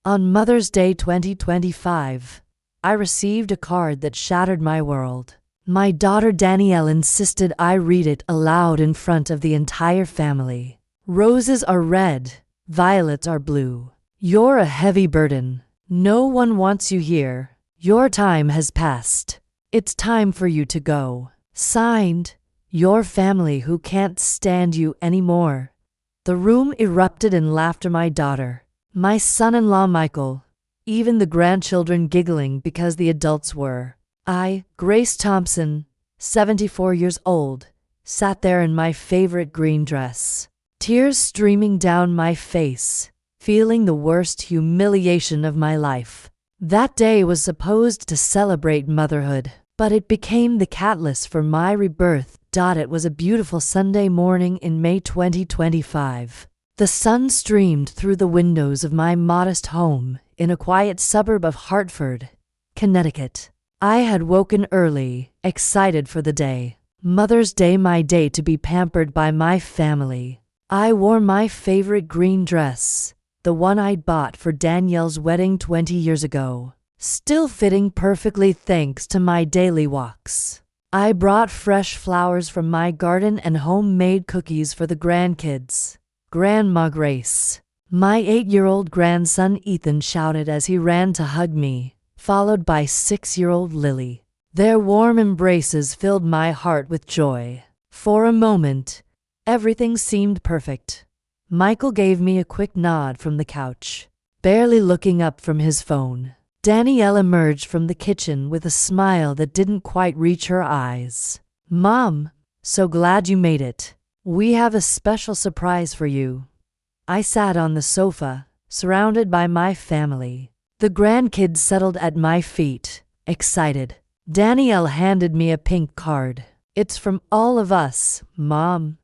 On Mother's Day 2025, I received a card that shattered my world. My daughter Danielle insisted I read it aloud in front of the entire family. Roses are red, violets are blue. You're a heavy burden. No one wants you here. Your time has passed. It's time for you to go. Signed, your family who can't stand you anymore. The room erupted in laughter. My daughter, my son-in-law Michael, even the grandchildren giggling because the adults were. I, Grace Thompson, 74 years old, sat there in my favorite green dress, tears streaming down my face, feeling the worst humiliation of my life. That day was supposed to celebrate motherhood, but it became the catalyst for my rebirth. It was a beautiful Sunday morning in May 2025. The sun streamed through the windows of my modest home in a quiet suburb of Hartford, Connecticut. I had woken early, excited for the day. Mother's Day, my day to be pampered by my family. I wore my favorite green dress, the one I'd bought for Danielle's wedding 20 years ago, still fitting perfectly thanks to my daily walks. I brought fresh flowers from my garden and homemade cookies for the grandkids. Grandma Grace. My 8-year-old grandson Ethan shouted as he ran to hug me, followed by 6-year-old Lily. Their warm embraces filled my heart with joy. For a moment, everything seemed perfect. Michael gave me a quick nod from the couch, barely looking up from his phone. Danielle emerged from the kitchen with a smile that didn't quite reach her eyes. Mom, so glad you made it. We have a special surprise for you. I sat on the sofa, surrounded by my family. The grandkids settled at my feet, excited. Danielle handed me a pink card. It's from all of us, Mom.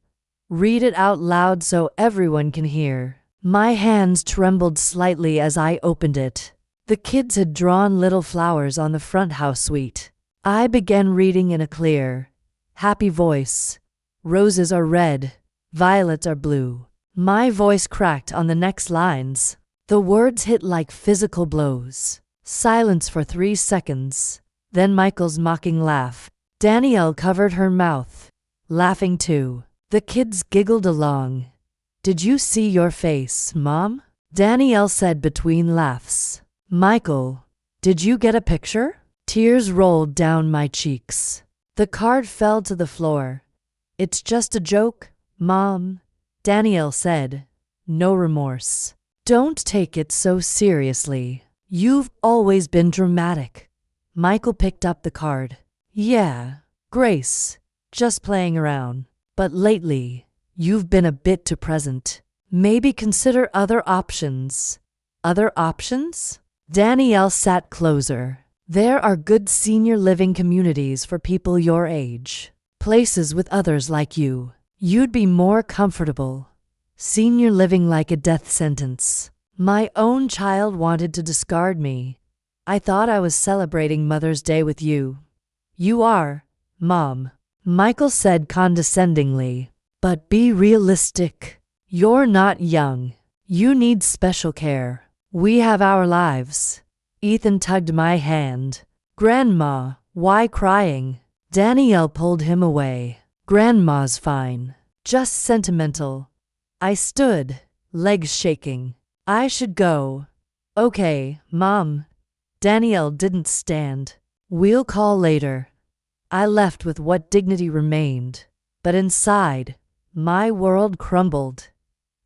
Read it out loud so everyone can hear. My hands trembled slightly as I opened it. The kids had drawn little flowers on the front house suite. I began reading in a clear, happy voice. Roses are red, violets are blue. My voice cracked on the next lines. The words hit like physical blows. Silence for 3 seconds. Then Michael's mocking laugh. Danielle covered her mouth, laughing too. The kids giggled along. Did you see your face, Mom? Danielle said between laughs. Michael, did you get a picture? Tears rolled down my cheeks. The card fell to the floor. It's just a joke, Mom, Danielle said. No remorse. Don't take it so seriously. You've always been dramatic. Michael picked up the card. Yeah, Grace, just playing around. But lately, you've been a bit too present. Maybe consider other options. Other options? Danielle sat closer. There are good senior living communities for people your age. Places with others like you. You'd be more comfortable. Senior living like a death sentence. My own child wanted to discard me. I thought I was celebrating Mother's Day with you. You are, Mom, Michael said condescendingly. But be realistic. You're not young. You need special care. We have our lives. Ethan tugged my hand. Grandma, why crying? Danielle pulled him away. Grandma's fine. Just sentimental. I stood, legs shaking. I should go. Okay, Mom. Danielle didn't stand. We'll call later. I left with what dignity remained, but inside, my world crumbled.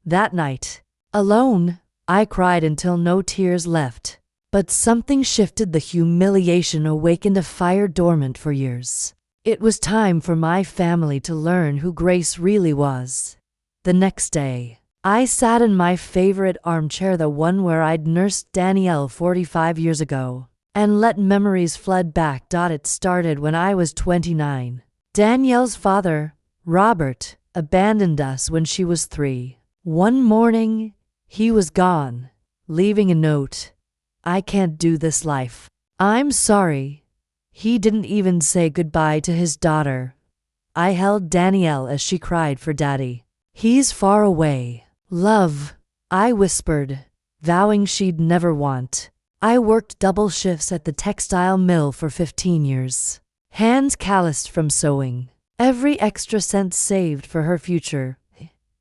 That night, alone, I cried until no tears left. But something shifted. The humiliation awakened a fire dormant for years. It was time for my family to learn who Grace really was. The next day, I sat in my favorite armchair, the one where I'd nursed Danielle 45 years ago, and let memories flood back. It started when I was 29. Danielle's father, Robert, abandoned us when she was 3. One morning, he was gone, leaving a note. I can't do this life. I'm sorry. He didn't even say goodbye to his daughter. I held Danielle as she cried for Daddy. He's far away. Love, I whispered. vowing she'd never want. I worked double shifts at the textile mill for 15 years. Hands calloused from sewing. Every extra cent saved for her future.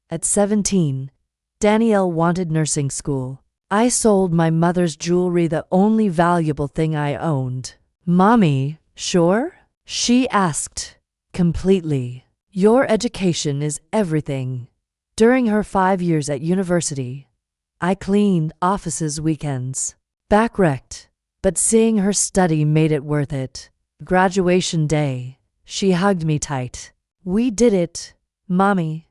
At 17, Danielle wanted nursing school. I sold my mother's jewelry, the only valuable thing I owned. "Mommy, sure?" she asked, completely. "Your education is everything." During her 5 years at university, I cleaned offices weekends. Back wrecked, but seeing her study made it worth it. Graduation day, she hugged me tight. "We did it, Mommy.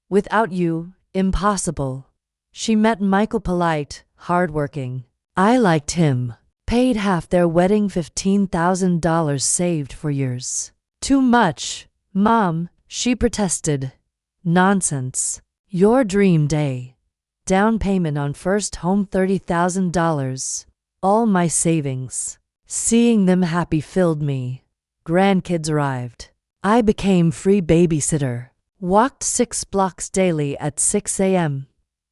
Without you, impossible." She met Michael, polite, hardworking. I liked him. Paid half their wedding, $15,000 saved for years. "Too much, Mom," she protested. "Nonsense. Your dream day. Down payment on first home, $30,000. All my savings." Seeing them happy filled me. Grandkids arrived. I became free babysitter. Walked 6 blocks daily at 6 a.m.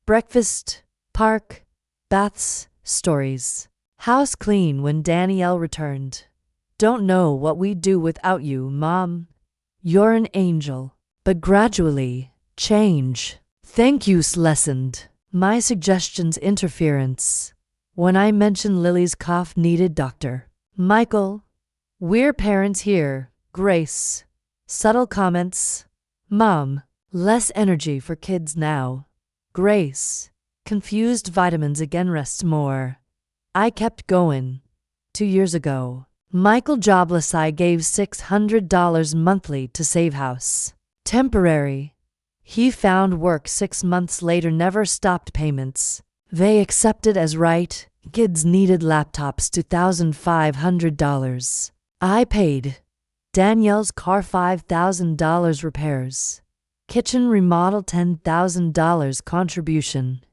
Breakfast, park, baths, stories. House clean when Danielle returned. "Don't know what we'd do without you, Mom. You're an angel." But gradually, change. Thank yous lessened. My suggestions interference. When I mentioned Lily's cough needed doctor. "Michael, we're parents here." Grace. Subtle comments. "Mom, less energy for kids now." Grace. Confused vitamins again, rest more. I kept going. 2 years ago, Michael jobless. I gave $600 monthly to save house. Temporary. He found work 6 months later, never stopped payments. They accepted as right. Kids needed laptops, $2,500. I paid. Danielle's car, $5,000 repairs. Kitchen remodel, $10,000 contribution.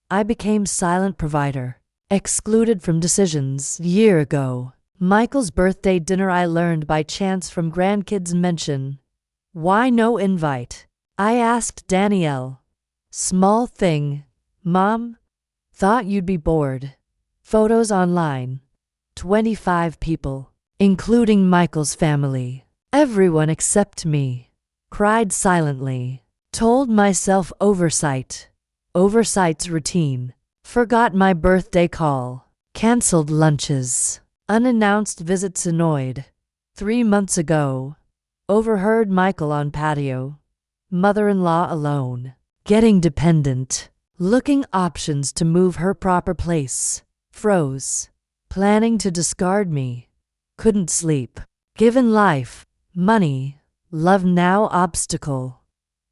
I became silent provider. Excluded from decisions. Year ago, Michael's birthday dinner, I learned by chance from grandkids mention. "Why no invite?" I asked Danielle. "Small thing, Mom. Thought you'd be bored." Photos online. 25 people, including Michael's family. Everyone except me. Cried silently. Told myself oversight. Oversiight's routine. Forgot my birthday call. Cancelled lunches. Unannounced visits, annoyed. 3 months ago, overheard Michael on patio. Mother-in-law alone. Getting dependent. Looking options to move her proper place. Froze. Planning to discard me. Couldn't sleep. Given life, money, love, now obstacle.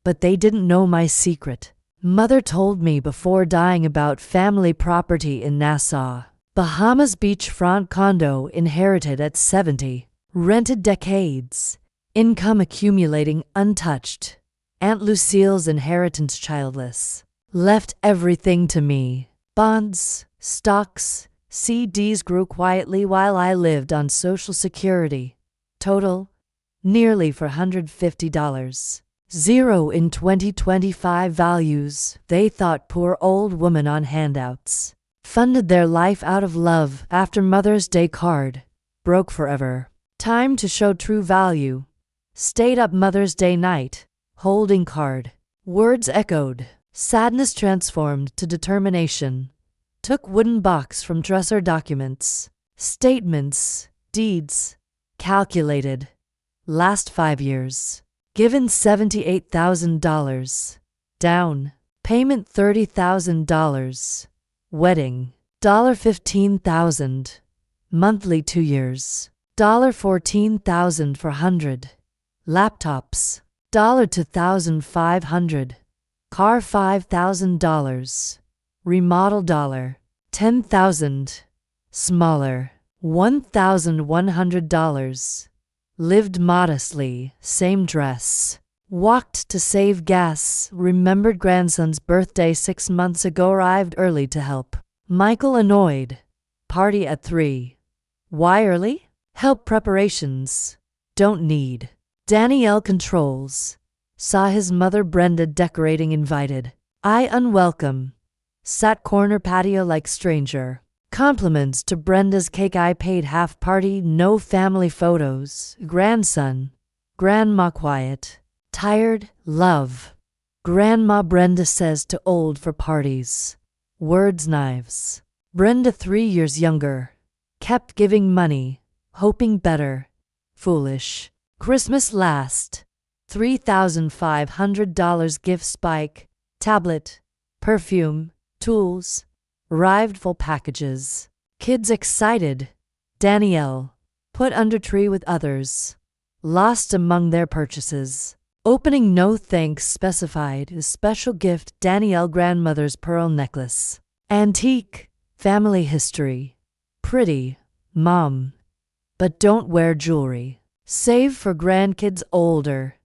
But they didn't know my secret. Mother told me before dying about family property in Nassau, Bahamas, beachfront condo, inherited at 70. Rented decades. Income accumulating untouched. Aunt Lucille's inheritance, childless. Left everything to me. Bonds, stocks, CDs grew quietly while I lived on Social Security. Total, nearly $450. Zero in 2025 values. They thought poor old woman on handouts. Funded their life out of love. After Mother's Day card. Broke forever. Time to show true value. Stayed up Mother's Day night. Holding card. Words echoed. Sadness transformed to determination. Took wooden box from dresser, documents. Statements. Deeds. Calculated. Last 5 years. Given $78,000. Down. Payment $30,000. Wedding. $15,000. Monthly 2 years. $14,000 for 100. Laptops. $2,500. Car $5,000. Remodel $10,000. Smaller. $1,100. Lived modestly, same dress. Walked to save gas. Remembered grandson's birthday 6 months ago. Arrived early to help. Michael annoyed. Party at 3. Why early? Help preparations. Don't need. Danielle controls. Saw his mother Brenda decorating, invited. I unwelcome. Sat corner patio like stranger. Compliments to Brenda's cake. I paid half party. No family photos. Grandson. Grandma quiet. Tired. Love. Grandma Brenda says to old for parties. Words knives. Brenda 3 years younger. Kept giving money. Hoping better. Foolish. Christmas last. $3,500 gift spike. Tablet. Perfume. Tools. Arrived full packages. Kids excited. Danielle. Put under tree with others. Lost among their purchases. Opening no thanks specified. A special gift. Danielle grandmother's pearl necklace. Antique. Family history. Pretty. Mom. But don't wear jewelry. Save for grandkids older.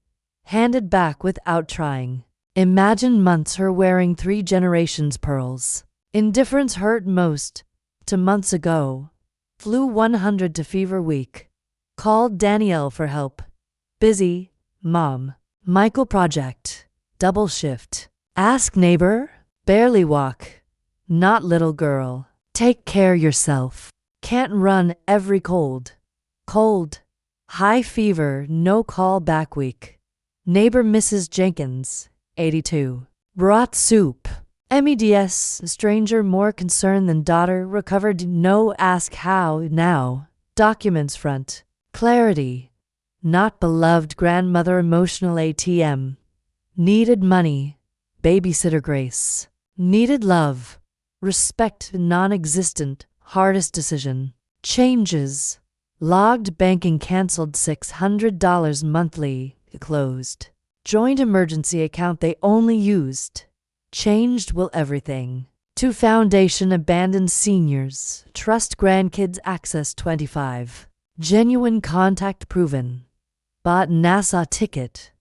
Handed back without trying. Imagine months her wearing 3 generations pearls. Indifference hurt most. To months ago. Flew 100 to fever week. Called Danielle for help. Busy. Mom. Michael project. Double shift. Ask neighbor. Barely walk. Not little girl. Take care yourself. Can't run every cold. Cold. High fever. No call back week. Neighbor Mrs. Jenkins. 82. Brought soup. MEDS, stranger more concerned than daughter, recovered no ask how now. Documents front. Clarity. Not beloved grandmother emotional ATM. Needed money. Babysitter grace. Needed love. Respect non-existent. Hardest decision. Changes. Logged banking canceled $600 monthly. Closed. Joint emergency account they only used. Changed will everything. To foundation abandoned seniors. Trust grandkids access 25. Genuine contact proven. Bought NASA ticket.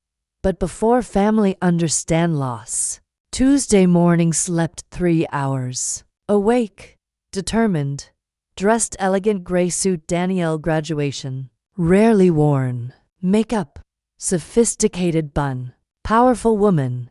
But before family understand loss. Tuesday morning slept 3 hours. Awake. Determined. Dressed elegant gray suit Danielle graduation. Rarely worn. Makeup. Sophisticated bun. Powerful woman.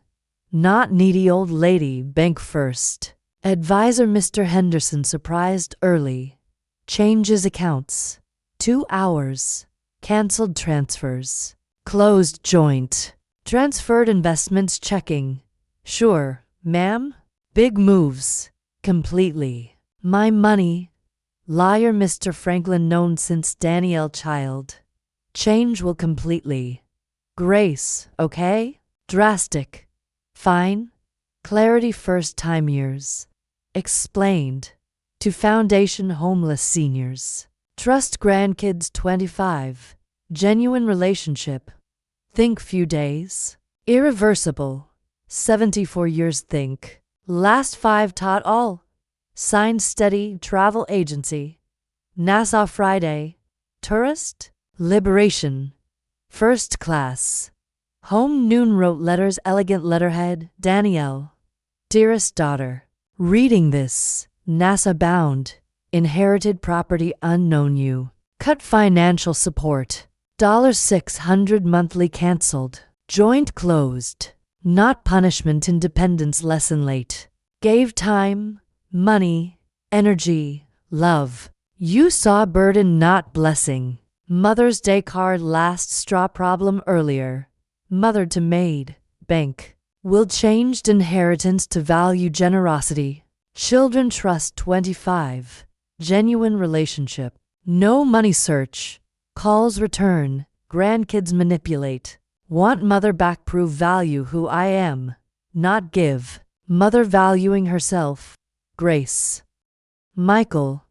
Not needy old lady. Bank first. Advisor Mr. Henderson surprised early. Changes accounts. 2 hours. Cancelled transfers. Closed joint. Transferred investments checking. Sure, ma'am? Big moves. Completely. My money. Liar Mr. Franklin known since Danielle child. Change will completely. Grace, okay? Drastic. Fine. Clarity first time years. Explained. To foundation homeless seniors. Trust grandkids 25. Genuine relationship. Think few days. Irreversible. 74 years think. Last 5 taught all. Signed steady travel agency. Nassau Friday. Tourist. Liberation. First class. Home noon wrote letters elegant letterhead. Danielle. Dearest daughter. Reading this. NASA bound. Inherited property unknown you. Cut financial support. $600 monthly canceled. Joint closed. Not punishment independence lesson late. Gave time, money, energy, love. You saw burden not blessing. Mother's Day card last straw problem earlier. Mother to maid, bank. Will changed inheritance to value generosity. Children trust 25. Genuine relationship. No money search. Calls return. Grandkids manipulate. Want mother back prove value who I am. Not give. Mother valuing herself. Grace. Michael.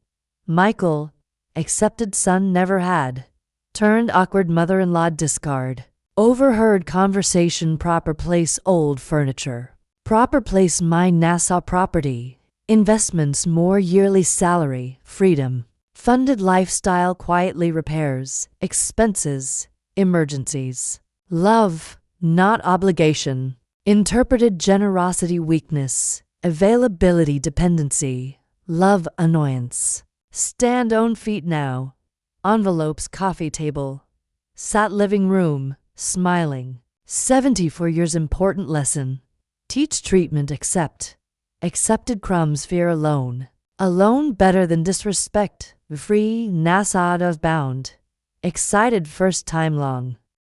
Michael. Accepted son never had. Turned awkward mother-in-law discard. Overheard conversation proper place old furniture. Proper place my Nassau property. Investments more yearly salary. Freedom. Funded lifestyle quietly repairs. Expenses. Emergencies. Love. Not obligation. Interpreted generosity weakness. Availability dependency. Love annoyance. Stand on feet now. Envelopes coffee table. Sat living room. Smiling. 74 years important lesson. Teach treatment accept. Accepted crumbs fear alone. Alone better than disrespect. Free, Nassad of bound. Excited first time long.